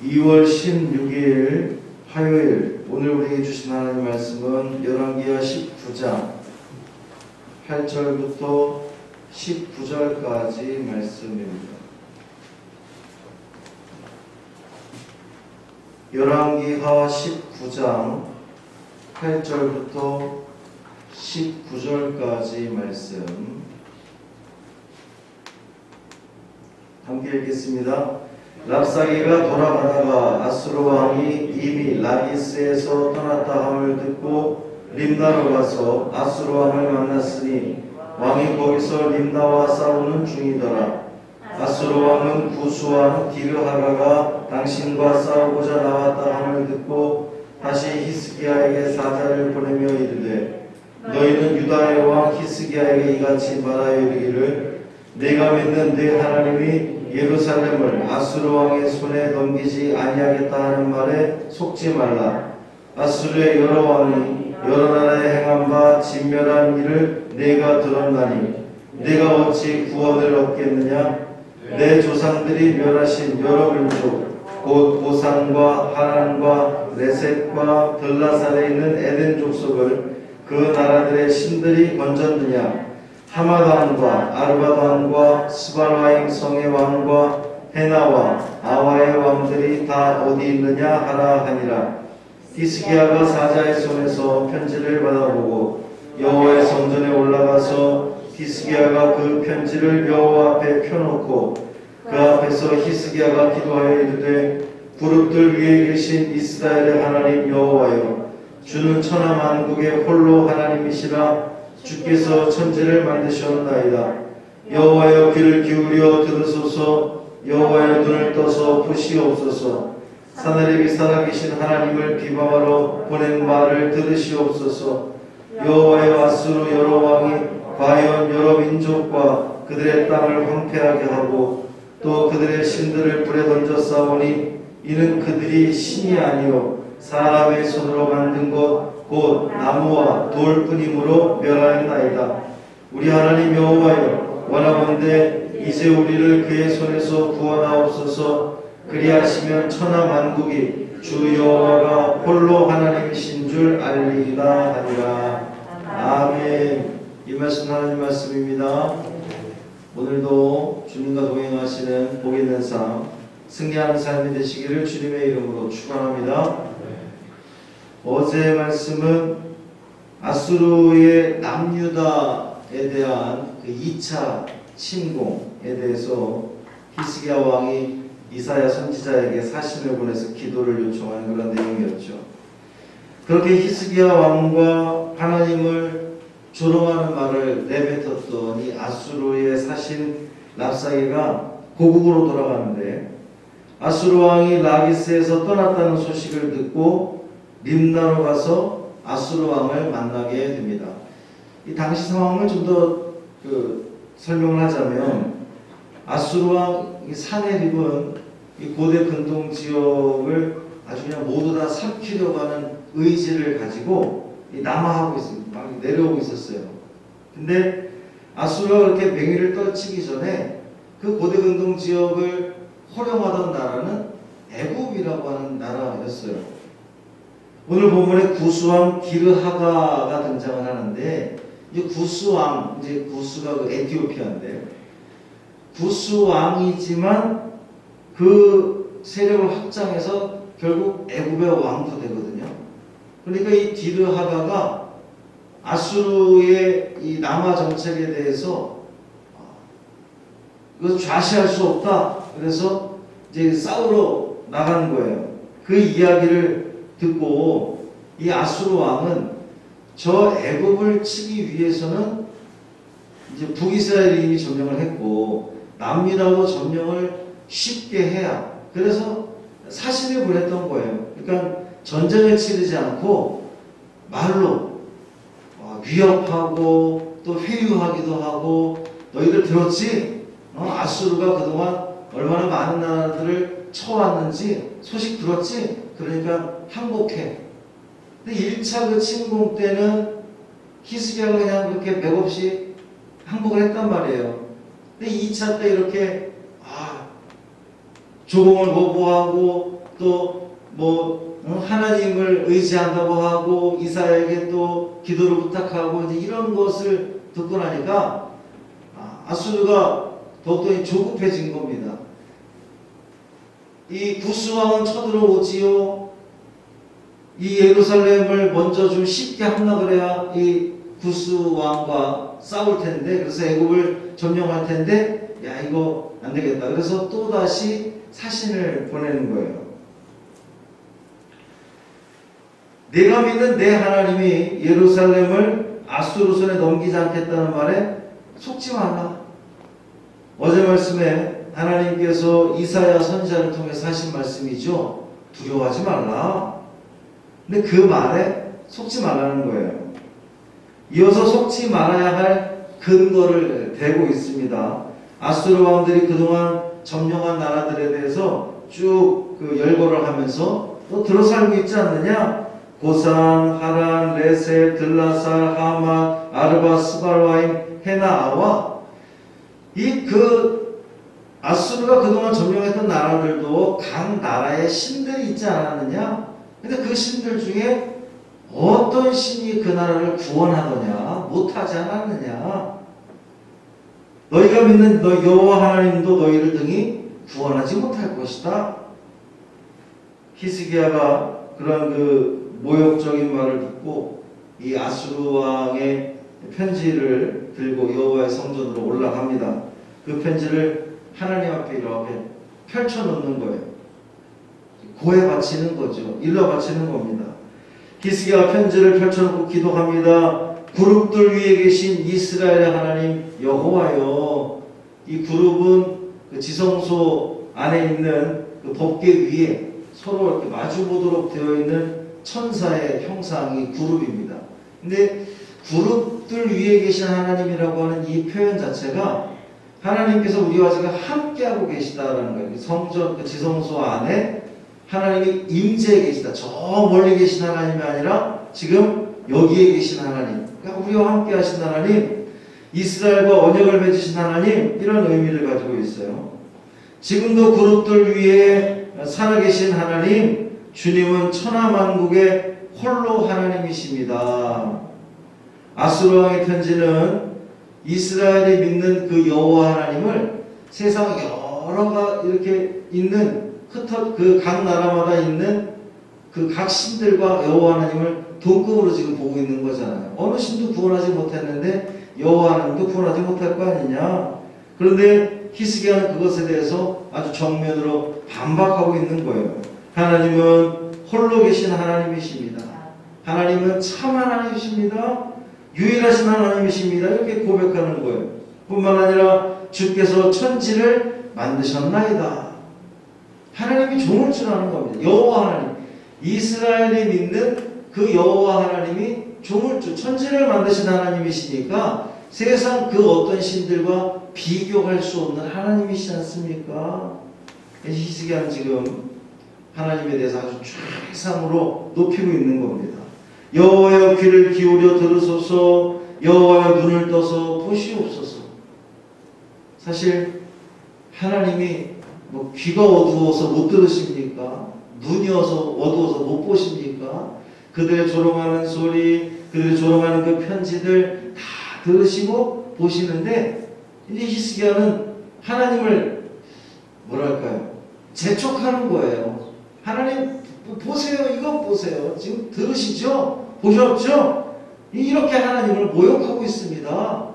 2월 16일 화요일, 오늘 우리에게 주신 하나님 말씀은 열왕기하 19장 8절부터 19절까지 말씀입니다. 열왕기하 19장 8절부터 19절까지 말씀 함께 읽겠습니다. 랍사게가 돌아가다가 아수르 왕이 이미 라기스에서 떠났다 함을 듣고 림나로 가서 아수르 왕을 만났으니 왕이 거기서 림나와 싸우는 중이더라. 아수르 왕은 구수왕 디르하가가 당신과 싸우고자 나왔다 함을 듣고 다시 히스기야에게 사자를 보내며 이르되 너희는 유다의 왕 히스기야에게 이같이 말하여 이르기를 내가 믿는 네 하나님이 예루살렘을 아수르 왕의 손에 넘기지 아니하겠다 하는 말에 속지 말라. 아수르의 여러 왕이 여러 나라에 행한 바 진멸한 일을 내가 들었나니 내가 어찌 구원을 얻겠느냐. 내 조상들이 멸하신 여러 민족 곧 고산과 하란과 레셋과 들라살에 있는 에덴 족속을 그 나라들의 신들이 건졌느냐. 하마단과 아르바단과 스발와임 성의 왕과 헤나와 아와의 왕들이 다 어디 있느냐 하라 하니라. 히스기야가 사자의 손에서 편지를 받아보고 여호와의 성전에 올라가서 히스기야가 그 편지를 여호와 앞에 펴놓고 그 앞에서 히스기야가 기도하여 이르되 그룹들 위에 계신 이스라엘의 하나님 여호와여, 주는 천하 만국의 홀로 하나님이시라. 주께서 천지를 만드셨나이다. 여호와여, 귀를 기울여 들으소서. 여호와여, 눈을 떠서 보시옵소서. 사내립이 살아계신 하나님을 비방하러 보낸 말을 들으시옵소서. 여호와여, 아수르 여러 왕이 과연 여러 민족과 그들의 땅을 황폐하게 하고 또 그들의 신들을 불에 던져 싸우니 이는 그들이 신이 아니요 사람의 손으로 만든 것 곧 나무와 돌뿐이므로 멸하였나이다. 우리 하나님 여호와여, 원하건대 이제 우리를 그의 손에서 구원하옵소서. 그리하시면 천하 만국이 주 여호와가 홀로 하나님이신 줄 알리리라 하니라. 아멘. 이 말씀 하나님 말씀입니다. 오늘도 주님과 동행하시는 복 있는 삶, 승리하는 삶이 되시기를 주님의 이름으로 축원합니다. 어제의 말씀은 아수르의 남유다에 대한 그 2차 침공에 대해서 히스기야 왕이 이사야 선지자에게 사신을 보내서 기도를 요청하는 그런 내용이었죠. 그렇게 히스기야 왕과 하나님을 조롱하는 말을 내뱉었더니 아수르의 사신 랍사게가 고국으로 돌아가는데 아수르 왕이 라기스에서 떠났다는 소식을 듣고 림나로 가서 아수르 왕을 만나게 됩니다. 이 당시 상황을 좀 더 설명을 하자면 아수르 왕 사내립은 이 고대 근동 지역을 아주 그냥 모두 다 삼키려고 하는 의지를 가지고 남하하고 있습니다. 막 내려오고 있었어요. 근데 아수르가 그렇게 맹위를 떨치기 전에 그 고대 근동 지역을 호령하던 나라는 애굽이라고 하는 나라였어요. 오늘 본문에 구수왕 디르하가가 등장을 하는데 이 구수왕, 이제 구수가 그 에티오피아인데 구수왕이지만 그 세력을 확장해서 결국 애굽의 왕도 되거든요. 그러니까 이 디르하가가 아수르의 이 남하 정책에 대해서 이거 좌시할 수 없다. 그래서 이제 싸우러 나가는 거예요. 그 이야기를 듣고 이 아수르 왕은 저 애굽을 치기 위해서는 이제 북이스라엘이 이미 점령을 했고 남유다도 점령을 쉽게 해야, 그래서 사신을 보냈던 거예요. 그러니까 전쟁을 치르지 않고 말로 위협하고 또 회유하기도 하고, 너희들 들었지? 아수르가 그동안 얼마나 많은 나라들을 쳐왔는지 소식 들었지? 그러니까 항복해. 근데 1차 그 침공 때는 히스기야가 그냥 그렇게 맥없이 항복을 했단 말이에요. 근데 2차 때 이렇게 조공을 거부하고 또 뭐 하나님을 의지한다고 하고 이사야에게 또 기도를 부탁하고 이제 이런 것을 듣고 나니까 아수르가 더욱더 조급해진 겁니다. 이 구스 왕은 쳐들어오지요. 이 예루살렘을 먼저 좀 쉽게 함락을 해야 이 구스 왕과 싸울 텐데, 그래서 애굽을 점령할 텐데, 야 이거 안 되겠다. 그래서 또 다시 사신을 보내는 거예요. 내가 믿는 내 하나님이 예루살렘을 아수르 손에 넘기지 않겠다는 말에 속지 마라. 어제 말씀에 하나님께서 이사야 선지자를 통해서 하신 말씀이죠. 두려워하지 말라. 근데 그 말에 속지 말라는 거예요. 이어서 속지 말아야 할 근거를 대고 있습니다. 아수르 왕들이 그동안 점령한 나라들에 대해서 쭉 열거를 하면서 또 들어살고 있지 않느냐? 고산, 하란, 레세, 들라살, 하만, 아르바, 스발와임, 헤나아와 이 아수르가 그동안 점령했던 나라들도 각 나라에 신들이 있지 않았느냐? 근데 그 신들 중에 어떤 신이 그 나라를 구원하더냐? 못하지 않았느냐? 너희가 믿는 너 여호와 하나님도 너희를 등이 구원하지 못할 것이다. 히스기야가 그런 모욕적인 말을 듣고 이 아수르 왕의 편지를 들고 여호와의 성전으로 올라갑니다. 그 편지를 하나님 앞에 이렇게 펼쳐놓는 거예요. 고해 바치는 거죠. 일러 바치는 겁니다. 히스기야가 편지를 펼쳐놓고 기도합니다. 그룹들 위에 계신 이스라엘의 하나님 여호와여. 이 그룹은 그 지성소 안에 있는 그 법궤 위에 서로 이렇게 마주보도록 되어 있는 천사의 형상이 그룹입니다. 근데 그룹들 위에 계신 하나님이라고 하는 이 표현 자체가 하나님께서 우리와 지금 함께하고 계시다라는 거예요. 성전 그 지성소 안에 하나님이 임재해 계시다. 저 멀리 계신 하나님이 아니라 지금 여기에 계신 하나님. 그러니까 우리와 함께 하신 하나님, 이스라엘과 언약을 맺으신 하나님, 이런 의미를 가지고 있어요. 지금도 그룹들 위에 살아계신 하나님, 주님은 천하만국의 홀로 하나님이십니다. 아수르 왕의 편지는 이스라엘이 믿는 그 여호와 하나님을 세상 여러가 이렇게 있는 각 나라마다 있는 그 각 신들과 여호와 하나님을 동급으로 지금 보고 있는 거잖아요. 어느 신도 구원하지 못했는데 여호와 하나님도 구원하지 못할 거 아니냐. 그런데 히스기야는 그것에 대해서 아주 정면으로 반박하고 있는 거예요. 하나님은 홀로 계신 하나님이십니다. 하나님은 참 하나님이십니다. 유일하신 하나님이십니다. 이렇게 고백하는 거예요. 뿐만 아니라 주께서 천지를 만드셨나이다. 하나님이 종을 줄 아는 겁니다. 여호와 하나님, 이스라엘이 믿는 그 여호와 하나님이 종을 줄, 천지를 만드신 하나님이시니까 세상 그 어떤 신들과 비교할 수 없는 하나님이시지 않습니까? 히스기야는 지금 하나님에 대해서 아주 최상으로 높이고 있는 겁니다. 여호와여 귀를 기울여 들으소서. 여호와여 눈을 떠서 보시옵소서. 사실 하나님이 귀가 어두워서 못 들으십니까? 눈이 어두워서 못 보십니까? 그들의 조롱하는 소리, 그들의 조롱하는 그 편지들 다 들으시고 보시는데, 이제 히스기야는 하나님을 재촉하는 거예요. 하나님 보세요. 이거 보세요. 지금 들으시죠? 보셨죠? 이렇게 하나님을 모욕하고 있습니다.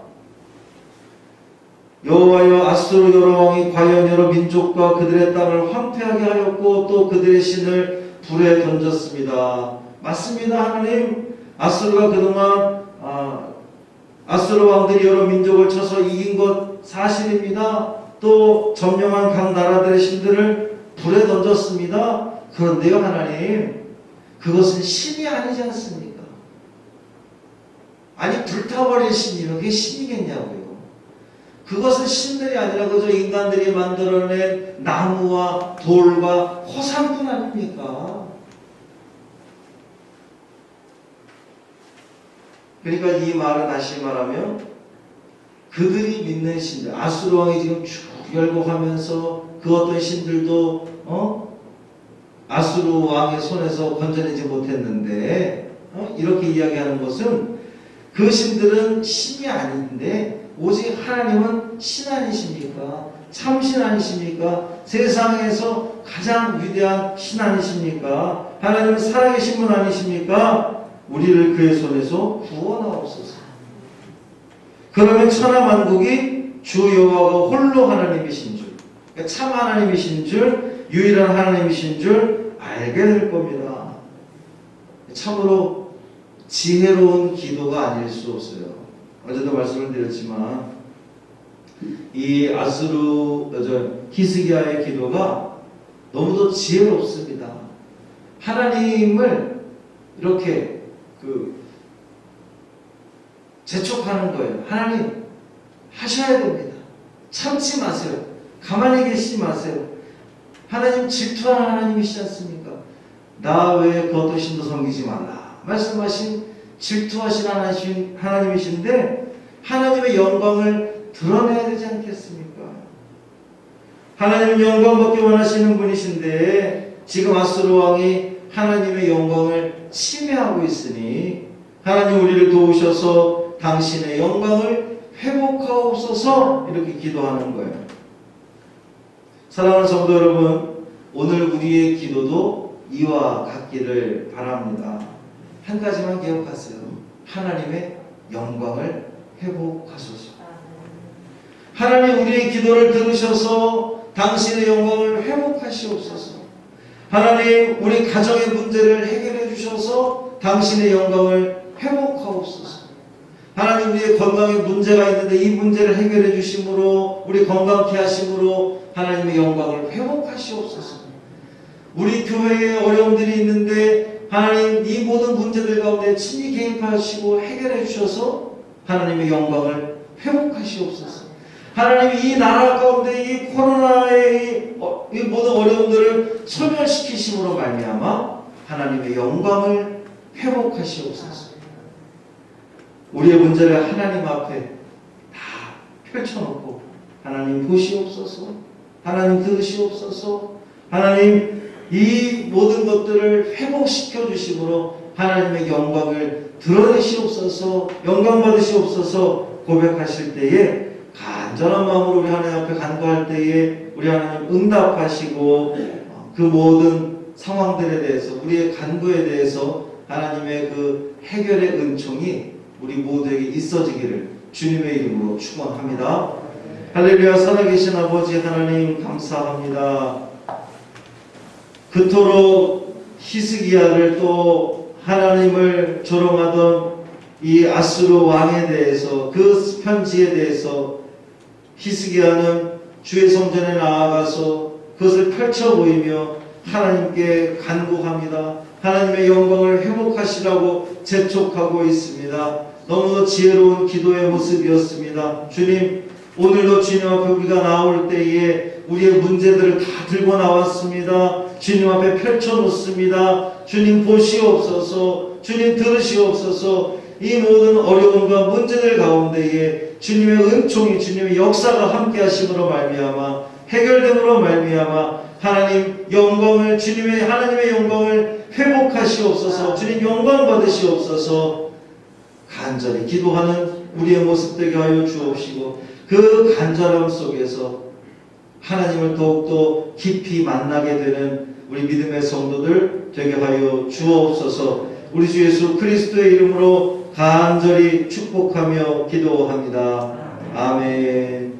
여호와여 아수르 여러 왕이 과연 여러 민족과 그들의 땅을 황폐하게 하였고 또 그들의 신을 불에 던졌습니다. 맞습니다. 하나님, 아수르가 그동안 아수르 왕들이 여러 민족을 쳐서 이긴 것 사실입니다. 또 점령한 각 나라들의 신들을 불에 던졌습니다. 그런데요 하나님, 그것은 신이 아니지 않습니까? 아니 불타버릴 신이면 그게 신이겠냐고요. 그것은 신들이 아니라 그저 인간들이 만들어낸 나무와 돌과 허상뿐 아닙니까? 그러니까 이 말은 다시 말하면 그들이 믿는 신들, 아수르 왕이 지금 쭉 열거하면서 그 어떤 신들도 아수르 왕의 손에서 건져내지 못했는데 이렇게 이야기하는 것은 그 신들은 신이 아닌데 오직 하나님은 신 아니십니까? 참신 아니십니까? 세상에서 가장 위대한 신 아니십니까? 하나님은 살아계신 분 아니십니까? 우리를 그의 손에서 구원하옵소서. 그러면 천하만국이 주 여호와가 홀로 하나님이신 줄, 그러니까 참 하나님이신 줄, 유일한 하나님이신 줄 알게 될 겁니다. 참으로 지혜로운 기도가 아닐 수 없어요. 어제도 말씀을 드렸지만 이 히스기야의 기도가 너무도 지혜롭습니다. 하나님을 이렇게 재촉하는 거예요. 하나님 하셔야 됩니다. 참지 마세요. 가만히 계시지 마세요. 하나님 질투하는 하나님이시지 않습니까? 나 외에 그 어떤 신도 섬기지 말라 말씀하신 질투하신 하나님이신데 하나님의 영광을 드러내야 되지 않겠습니까? 하나님은 영광 받기 원하시는 분이신데 지금 아수르 왕이 하나님의 영광을 침해하고 있으니 하나님 우리를 도우셔서 당신의 영광을 회복하옵소서 이렇게 기도하는 거예요. 사랑하는 성도 여러분, 오늘 우리의 기도도 이와 같기를 바랍니다. 한 가지만 기억하세요. 하나님의 영광을 회복하소서. 하나님 우리의 기도를 들으셔서 당신의 영광을 회복하시옵소서. 하나님 우리 가정의 문제를 해결해 주셔서 당신의 영광을 회복하옵소서. 하나님 우리의 건강에 문제가 있는데 이 문제를 해결해 주심으로 우리 건강케 하심으로 하나님의 영광을 회복하시옵소서. 우리 교회에 어려움들이 있는데 하나님 이 모든 문제들 가운데 친히 개입하시고 해결해 주셔서 하나님의 영광을 회복하시옵소서. 하나님 이 나라 가운데 이 코로나의 이 모든 어려움들을 소멸시키심으로 말미암아 하나님의 영광을 회복하시옵소서. 우리의 문제를 하나님 앞에 다 펼쳐놓고 하나님 보시옵소서. 하나님 들으시옵소서. 하나님 이 모든 것들을 회복시켜 주심으로 하나님의 영광을 드러내시옵소서. 영광 받으시옵소서. 고백하실 때에 간절한 마음으로 우리 하나님 앞에 간구할 때에 우리 하나님 응답하시고 그 모든 상황들에 대해서 우리의 간구에 대해서 하나님의 그 해결의 은총이 우리 모두에게 있어지기를 주님의 이름으로 축원합니다. 할렐루야. 살아계신 아버지 하나님 감사합니다. 그토록 히스기야를 또 하나님을 조롱하던 이 아수르 왕에 대해서 그 편지에 대해서 히스기야는 주의 성전에 나아가서 그것을 펼쳐 보이며 하나님께 간구합니다. 하나님의 영광을 회복하시라고 재촉하고 있습니다. 너무도 지혜로운 기도의 모습이었습니다. 주님, 오늘도 주님 앞에 우리가 나올 때에 우리의 문제들을 다 들고 나왔습니다. 주님 앞에 펼쳐놓습니다. 주님 보시옵소서. 주님 들으시옵소서. 이 모든 어려움과 문제들 가운데에 주님의 은총이 주님의 역사가 함께 하심으로 말미암아 해결됨으로 말미암아 하나님 영광을 하나님의 영광을 회복하시옵소서. 주님 영광 받으시옵소서. 간절히 기도하는 우리의 모습 되게 하여 주옵시고 그 간절함 속에서 하나님을 더욱더 깊이 만나게 되는 우리 믿음의 성도들 되게 하여 주옵소서. 우리 주 예수 그리스도의 이름으로 간절히 축복하며 기도합니다. 아멘.